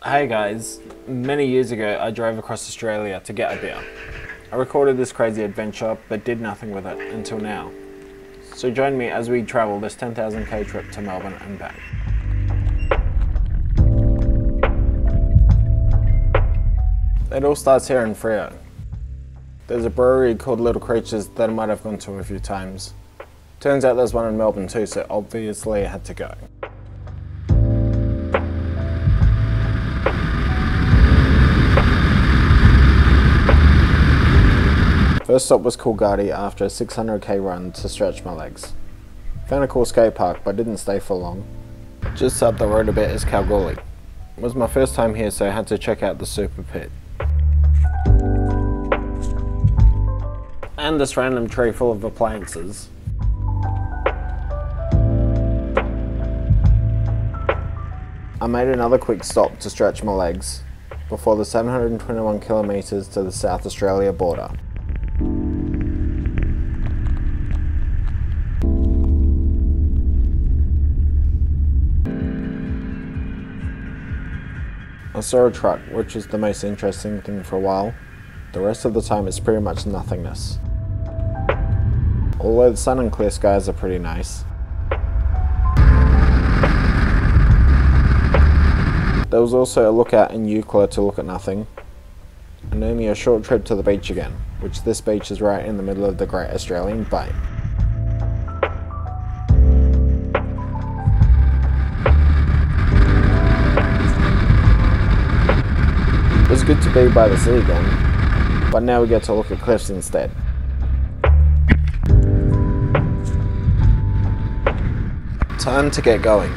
Hey guys, many years ago I drove across Australia to get a beer. I recorded this crazy adventure but did nothing with it until now. So join me as we travel this 10,000k trip to Melbourne and back. It all starts here in Freo. There's a brewery called Little Creatures that I might have gone to a few times. Turns out there's one in Melbourne too, so obviously I had to go. First stop was Coolgardie after a 600k run to stretch my legs. Found a cool skate park but didn't stay for long. Just up the road a bit is Kalgoorlie. It was my first time here, so I had to check out the super pit. And this random tree full of appliances. I made another quick stop to stretch my legs before the 721 kilometres to the South Australia border. I saw a truck, which was the most interesting thing for a while. The rest of the time it's pretty much nothingness. Although the sun and clear skies are pretty nice. There was also a lookout in Euclid to look at nothing. And only a short trip to the beach again, which this beach is right in the middle of the Great Australian Bight. It was good to be by the sea again, but now we get to look at cliffs instead. Time to get going.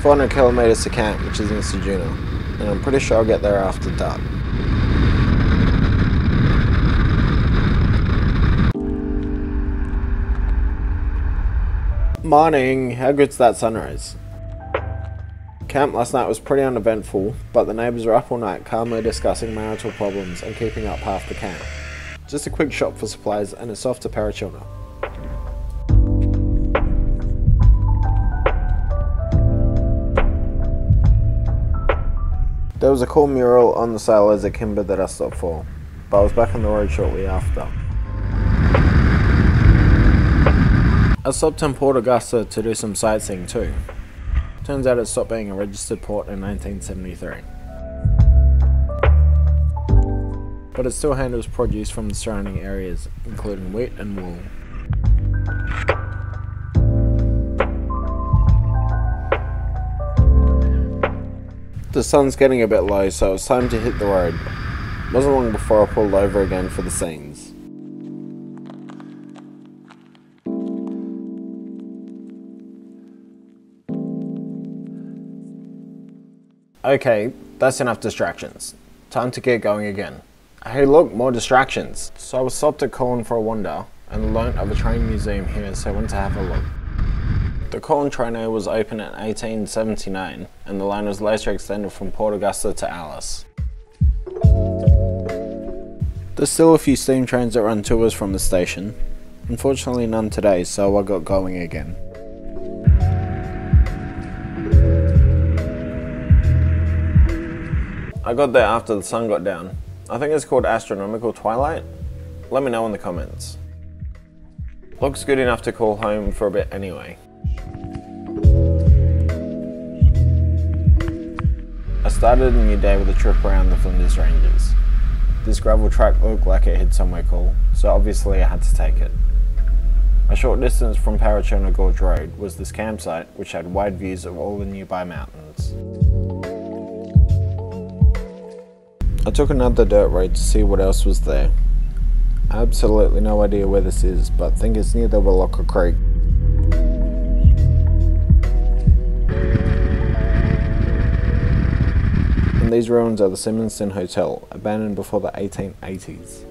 400 kilometres to camp, which is in Sejuna, and I'm pretty sure I'll get there after dark. Morning, how good's that sunrise? Camp last night was pretty uneventful, but the neighbours were up all night calmly discussing marital problems and keeping up half the camp. Just a quick shop for supplies and it's off to Parachillna. There was a cool mural on the sailors at Kimber that I stopped for, but I was back on the road shortly after. I stopped in Port Augusta to do some sightseeing too. Turns out it stopped being a registered port in 1973. But it still handles produce from the surrounding areas, including wheat and wool. The sun's getting a bit low, so it was time to hit the road. It wasn't long before I pulled over again for the scenes. Okay, that's enough distractions. Time to get going again. Hey look, more distractions! So I was stopped at Colin for a wander, and learnt of a train museum here, so I went to have a look. The Colin trainer was open in 1879, and the line was later extended from Port Augusta to Alice. There's still a few steam trains that run tours from the station. Unfortunately none today, so I got going again. I got there after the sun got down. I think it's called astronomical twilight. Let me know in the comments. Looks good enough to call home for a bit anyway. I started a new day with a trip around the Flinders Ranges. This gravel track looked like it hid somewhere cool, so obviously I had to take it. A short distance from Parachillna Gorge Road was this campsite, which had wide views of all the nearby mountains. I took another dirt road to see what else was there. I have absolutely no idea where this is, but think it's near the Wallocka Creek. And these ruins are the Symonston Hotel, abandoned before the 1880s.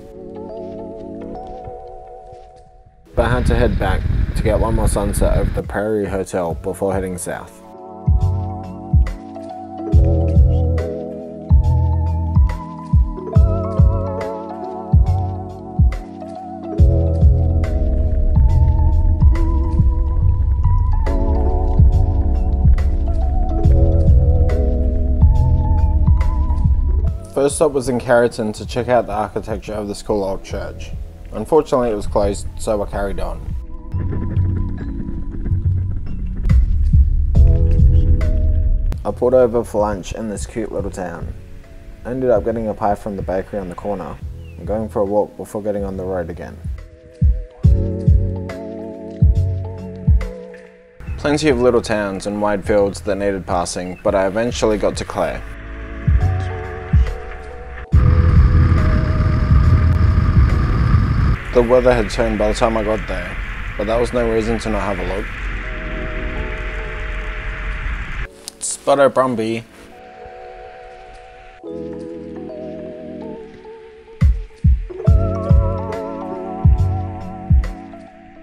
But I had to head back to get one more sunset over the Prairie Hotel before heading south. First stop was in Carrington to check out the architecture of this cool old church. Unfortunately it was closed, so I carried on. I pulled over for lunch in this cute little town. I ended up getting a pie from the bakery on the corner and going for a walk before getting on the road again. Plenty of little towns and wide fields that needed passing, but I eventually got to Clare. The weather had turned by the time I got there, but that was no reason to not have a look. Spotto Brumby.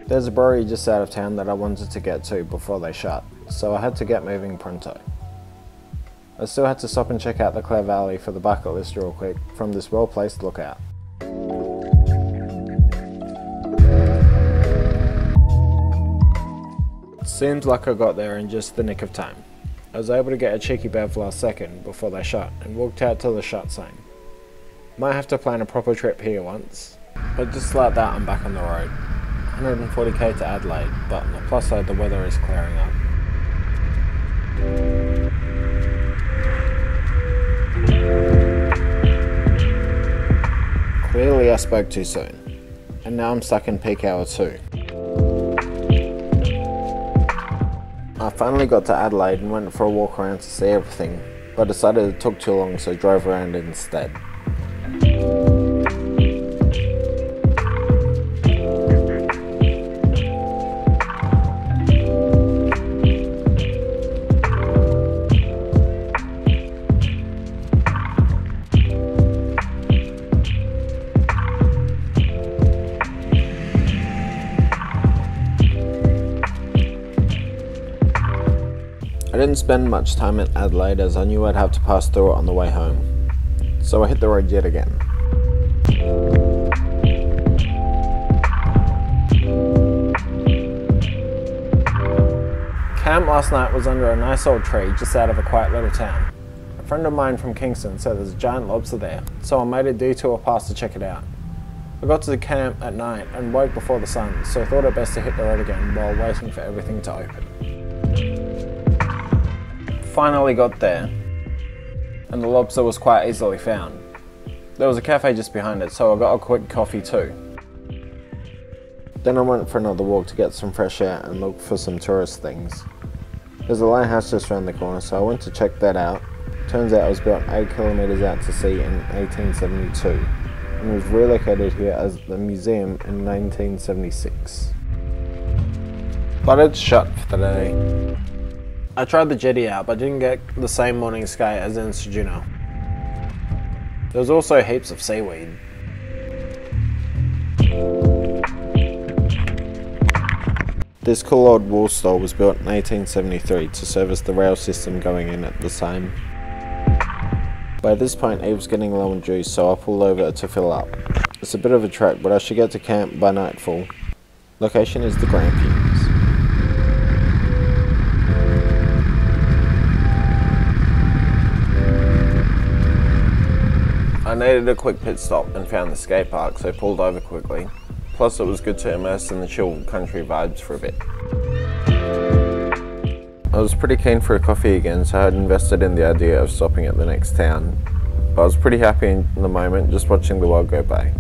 There's a brewery just out of town that I wanted to get to before they shut, so I had to get moving pronto. I still had to stop and check out the Clare Valley for the bucket list real quick from this well-placed lookout. Seems like I got there in just the nick of time. I was able to get a cheeky bev last second before they shut and walked out to the shut sign. Might have to plan a proper trip here once, but just like that I'm back on the road. 140k to Adelaide, but on the plus side the weather is clearing up. Clearly I spoke too soon, and now I'm stuck in peak hour 2. I finally got to Adelaide and went for a walk around to see everything, but decided it took too long so drove around instead. I didn't spend much time in Adelaide as I knew I'd have to pass through it on the way home, so I hit the road yet again. Camp last night was under a nice old tree just out of a quiet little town. A friend of mine from Kingston said there's a giant lobster there, so I made a detour past to check it out. I got to the camp at night and woke before the sun, so I thought it best to hit the road again while waiting for everything to open. Finally got there, and the lobster was quite easily found. There was a cafe just behind it, so I got a quick coffee too. Then I went for another walk to get some fresh air and look for some tourist things. There's a lighthouse just around the corner, so I went to check that out. Turns out it was built 8 kilometres out to sea in 1872 and was relocated here as the museum in 1976. But it's shut for the day. I tried the jetty out, but didn't get the same morning sky as in Sejuna. There was also heaps of seaweed. This cool old wool store was built in 1873 to service the rail system going in at the time. By this point Eve was getting low on juice, so I pulled over to fill up. It's a bit of a trek, but I should get to camp by nightfall. Location is the Grampians. I needed a quick pit stop and found the skate park, so pulled over quickly. Plus it was good to immerse in the chill country vibes for a bit. I was pretty keen for a coffee again, so I had invested in the idea of stopping at the next town. But I was pretty happy in the moment just watching the world go by.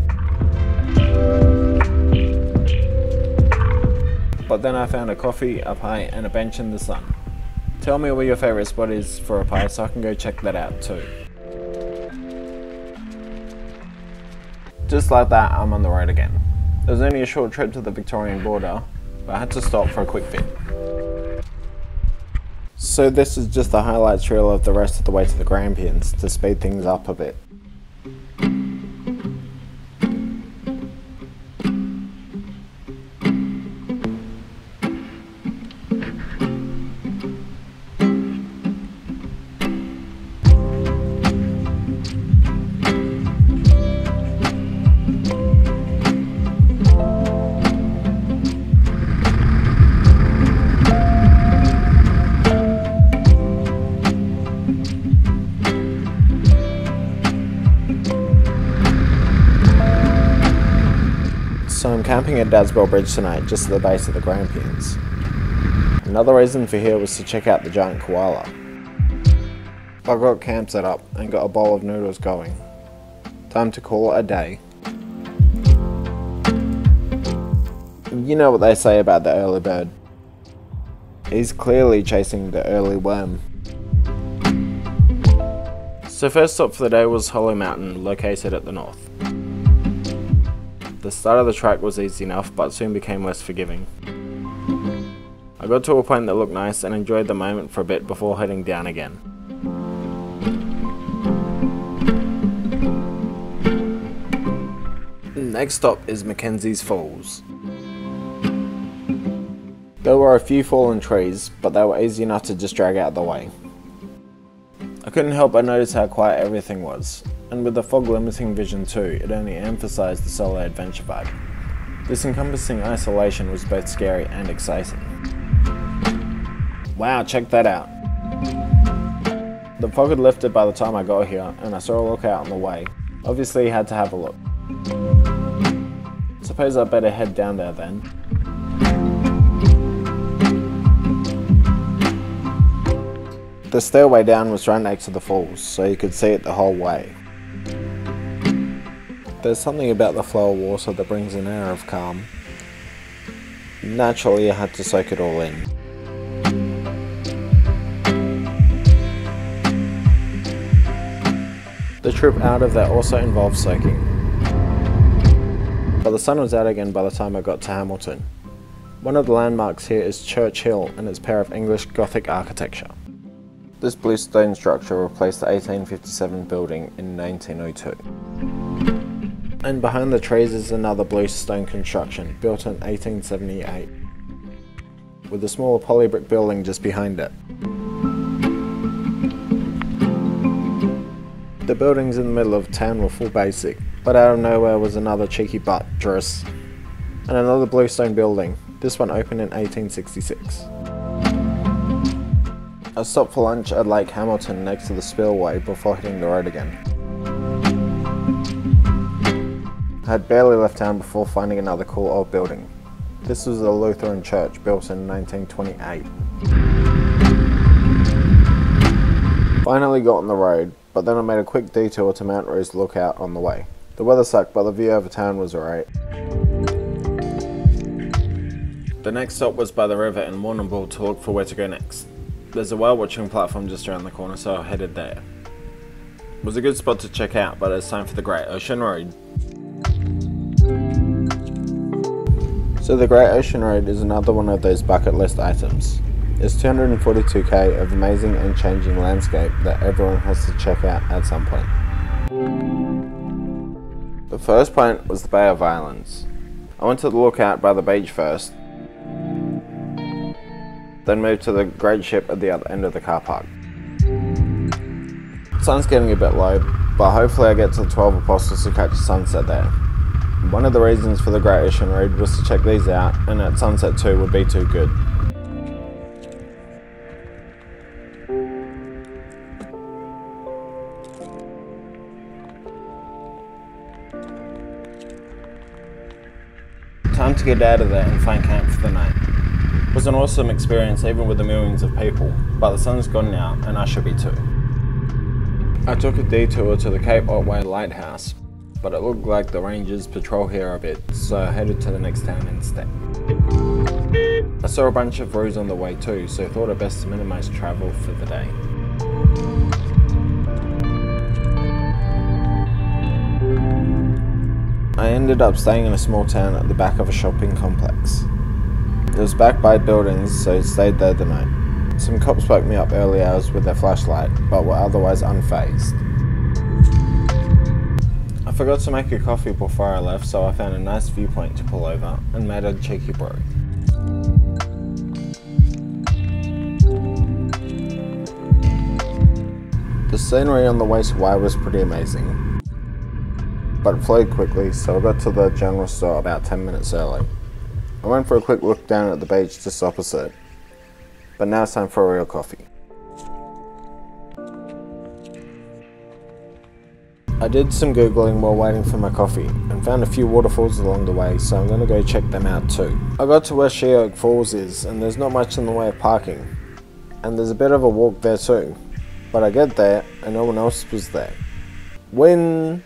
But then I found a coffee, a pie and a bench in the sun. Tell me where your favourite spot is for a pie so I can go check that out too. Just like that, I'm on the road again. It was only a short trip to the Victorian border, but I had to stop for a quick fit. So this is just the highlights reel of the rest of the way to the Grampians to speed things up a bit. camping at Dadsbell Bridge tonight, just at the base of the Grampians. Another reason for here was to check out the giant koala. I got camp set up and got a bowl of noodles going. Time to call it a day. You know what they say about the early bird. He's clearly chasing the early worm. So first stop for the day was Hollow Mountain, located at the north. The start of the track was easy enough, but soon became less forgiving. I got to a point that looked nice and enjoyed the moment for a bit before heading down again. Next stop is Mackenzie's Falls. There were a few fallen trees, but they were easy enough to just drag out of the way. I couldn't help but notice how quiet everything was, and with the fog limiting vision too, it only emphasised the solo adventure vibe. This encompassing isolation was both scary and exciting. Wow, check that out! The fog had lifted by the time I got here, and I saw a lookout on the way. Obviously had to have a look. Suppose I'd better head down there then. The stairway down was right next to the falls, so you could see it the whole way. There's something about the flow of water that brings an air of calm. Naturally, I had to soak it all in. The trip out of there also involved soaking. But the sun was out again by the time I got to Hamilton. One of the landmarks here is Church Hill and its pair of English Gothic architecture. This blue stone structure replaced the 1857 building in 1902. And behind the trees is another blue stone construction, built in 1878, with a smaller poly brick building just behind it. The buildings in the middle of town were full basic, but out of nowhere was another cheeky buttress, and another blue stone building, this one opened in 1866. I stopped for lunch at Lake Hamilton next to the spillway before hitting the road again. I had barely left town before finding another cool old building. This was a Lutheran church built in 1928. Finally got on the road, but then I made a quick detour to Mount Rose Lookout on the way. The weather sucked, but the view over town was alright. The next stop was by the river in Nullabor to look for where to go next. There's a whale watching platform just around the corner, so I headed there. It was a good spot to check out, but it's time for the Great Ocean Road. So the Great Ocean Road is another one of those bucket list items. It's 242k of amazing and changing landscape that everyone has to check out at some point. The first point was the Bay of Islands. I went to the lookout by the beach first, then moved to the great ship at the other end of the car park. The sun's getting a bit low, but hopefully I get to the 12 Apostles to catch a sunset there. One of the reasons for the Great Ocean Road was to check these out, and at sunset too would be too good. Time to get out of there and find camp for the night. It was an awesome experience even with the millions of people, but the sun's gone now and I should be too. I took a detour to the Cape Otway Lighthouse, but it looked like the rangers patrol here a bit, so I headed to the next town instead. I saw a bunch of roos on the way too, so I thought it best to minimise travel for the day. I ended up staying in a small town at the back of a shopping complex. It was backed by buildings, so I stayed there the night. Some cops woke me up early hours with their flashlight, but were otherwise unfazed. I forgot to make a coffee before I left, so I found a nice viewpoint to pull over and made a cheeky brew. The scenery on the way to Wye was pretty amazing, but it flowed quickly, so I got to the general store about 10 minutes early. I went for a quick look down at the beach just opposite, but now it's time for a real coffee. I did some googling while waiting for my coffee and found a few waterfalls along the way, so I'm going to go check them out too. I got to where Sheoak Falls is and there's not much in the way of parking, and there's a bit of a walk there too, but I get there and no one else was there. Win!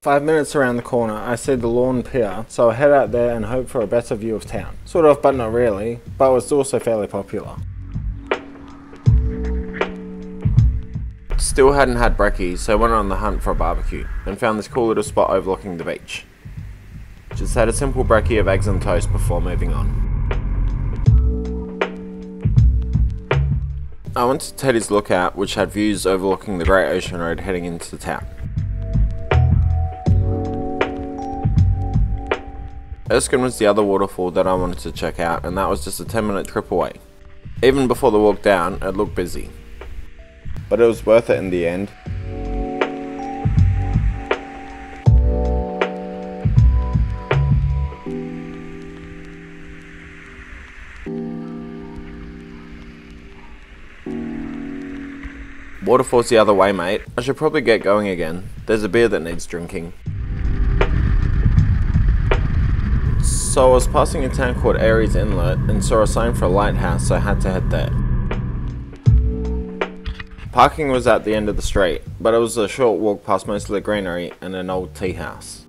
Five minutes around the corner, I see the Lawn Pier, so I head out there and hope for a better view of town. Sort of, but not really, but it's also fairly popular. Still hadn't had brekkie, so I went on the hunt for a barbecue, and found this cool little spot overlooking the beach. Just had a simple brekkie of eggs and toast before moving on. I went to Teddy's Lookout, which had views overlooking the Great Ocean Road heading into the town. Erskine was the other waterfall that I wanted to check out, and that was just a 10-minute trip away. Even before the walk down, it looked busy. But it was worth it in the end. Waterfall's the other way, mate. I should probably get going again. There's a beer that needs drinking. So I was passing a town called Aries Inlet and saw a sign for a lighthouse, so I had to head there. Parking was at the end of the street, but it was a short walk past most of the greenery and an old tea house.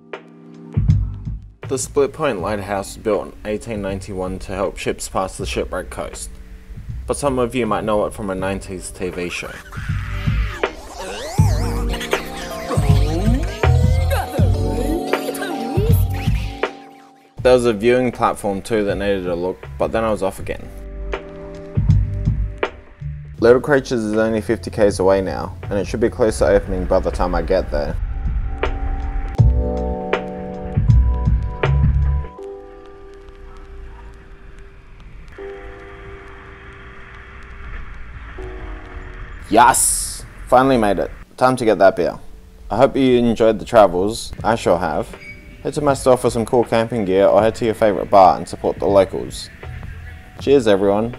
The Split Point Lighthouse was built in 1891 to help ships pass the shipwrecked coast, but some of you might know it from a 90s TV show. There was a viewing platform too that needed a look, but then I was off again. Little Creatures is only 50 k's away now, and it should be close to opening by the time I get there. Yes! Finally made it. Time to get that beer. I hope you enjoyed the travels. I sure have. Head to my store for some cool camping gear or head to your favourite bar and support the locals. Cheers everyone.